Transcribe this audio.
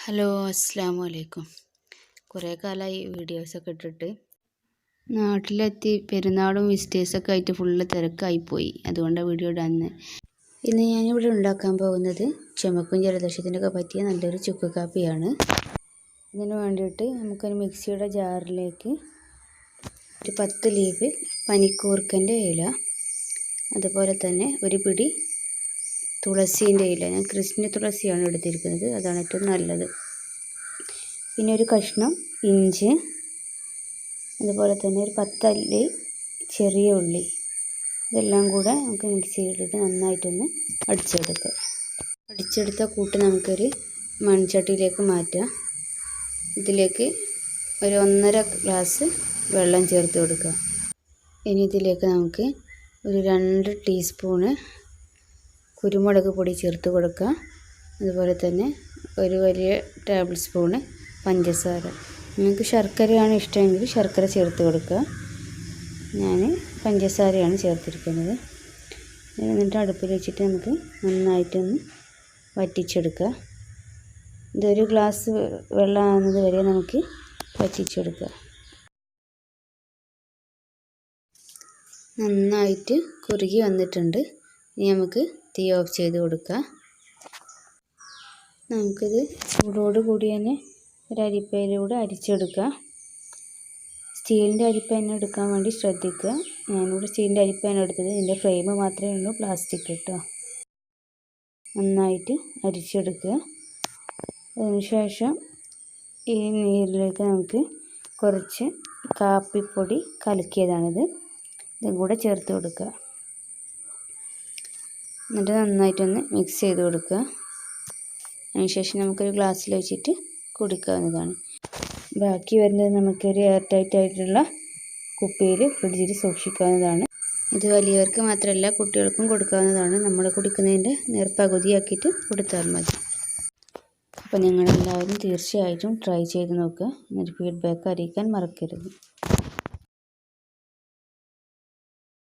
Hello അസ്സാം വലൈക്കും. കുറേ കാലമായി വീഡിയോസൊക്കെ ഇട്ടിട്ട്. നാട്ടിലെത്തി പെരുന്നാളും വിസിറ്റേഴ്സൊക്കെ ആയിട്ട് ഫുള്ള് തിരക്കായിപ്പോയി. അതുകൊണ്ടാണ് വീഡിയോ ഇടാന്ന്. ഇന്ന് ഞാനിവിടെ ഉണ്ടാക്കാൻ പോകുന്നത് ചുമക്കും ജലദോഷത്തിനൊക്കെ പറ്റിയ നല്ലൊരു ചുക്ക് കാപ്പിയാണ്. ഇതിന് വേണ്ടിയിട്ട് നമുക്കൊരു മിക്സിയുടെ ജാറിലേക്ക് ഒരു 10 ലീഫ് പനിക്കൂർക്കൻ്റെ ഇല, അതുപോലെ തന്നെ ഒരു പിടി തുളസീൻ്റെ ഇല. ഞാൻ കൃഷ്ണ തുളസിയാണ് എടുത്തിരിക്കുന്നത്, അതാണ് ഏറ്റവും നല്ലത്. പിന്നെ ഒരു കഷ്ണം ഇഞ്ചി, അതുപോലെ തന്നെ ഒരു 10 അല്ലി ചെറിയ ഉള്ളി. ഇതെല്ലാം കൂടെ നമുക്ക് മിക്സിയിലിട്ടിട്ട് നന്നായിട്ടൊന്ന് അടിച്ചെടുക്കുക. അടിച്ചെടുത്ത കൂട്ട് നമുക്കൊരു മൺചട്ടിയിലേക്ക് മാറ്റാം. ഇതിലേക്ക് ഒരു 1.5 ഗ്ലാസ് വെള്ളം ചേർത്ത് കൊടുക്കുക. ഇനി ഇതിലേക്ക് നമുക്ക് ഒരു 2 ടീസ്പൂണ് കുരുമുളക് പൊടി ചേർത്ത് കൊടുക്കുക. അതുപോലെ തന്നെ ഒരു വലിയ ടേബിൾ സ്പൂണ് പഞ്ചസാര. നിങ്ങൾക്ക് ശർക്കരയാണ് ഇഷ്ടമെങ്കിൽ ശർക്കര ചേർത്ത് കൊടുക്കുക. ഞാൻ പഞ്ചസാരയാണ് ചേർത്തിരിക്കുന്നത്. എന്നിട്ട് അടുപ്പിൽ വെച്ചിട്ട് നമുക്ക് നന്നായിട്ടൊന്ന് വറ്റിച്ചെടുക്കുക. ഇതൊരു ഗ്ലാസ് വെള്ളമാകുന്നത് വരെ നമുക്ക് വറ്റിച്ചെടുക്കുക. നന്നായിട്ട് കുറുകി വന്നിട്ടുണ്ട്. ഇനി നമുക്ക് തീ ഓഫ് ചെയ്ത് കൊടുക്കുക. നമുക്കിത് ചൂടോട് കൂടി തന്നെ ഒരു അരിപ്പയിലൂടെ അരിച്ചെടുക്കുക. സ്റ്റീലിൻ്റെ അരിപ്പ തന്നെ എടുക്കാൻ വേണ്ടി ശ്രദ്ധിക്കുക. ഞാനിവിടെ സ്റ്റീലിൻ്റെ അരിപ്പയാണ് എടുത്തത്. ഇതിൻ്റെ ഫ്രെയിം മാത്രമേ ഉള്ളൂ പ്ലാസ്റ്റിക് കേട്ടോ. നന്നായിട്ട് അരിച്ചെടുക്കുക. അതിനുശേഷം ഈ നീരിലേക്ക് നമുക്ക് കുറച്ച് കാപ്പിപ്പൊടി കലക്കിയതാണിത്, ഇതും കൂടെ ചേർത്ത് കൊടുക്കുക. എന്നിട്ട് നന്നായിട്ടൊന്ന് മിക്സ് ചെയ്ത് കൊടുക്കുക. അതിനുശേഷം നമുക്കൊരു ഗ്ലാസ്സിൽ വെച്ചിട്ട് കുടിക്കാവുന്നതാണ്. ബാക്കി വരുന്നത് നമുക്കൊരു എയർ ടൈറ്റ് ആയിട്ടുള്ള കുപ്പിയിൽ ഫ്രിഡ്ജിൽ സൂക്ഷിക്കാവുന്നതാണ്. ഇത് വലിയവർക്ക് മാത്രമല്ല കുട്ടികൾക്കും കൊടുക്കാവുന്നതാണ്. നമ്മൾ കുടിക്കുന്നതിൻ്റെ നേർപകുതിയാക്കിയിട്ട് കൊടുത്താൽ മതി. അപ്പോൾ നിങ്ങളെല്ലാവരും തീർച്ചയായിട്ടും ട്രൈ ചെയ്ത് നോക്കുക. എന്നിട്ട് ഫീഡ്ബാക്ക് അറിയിക്കാൻ മറക്കരുത്.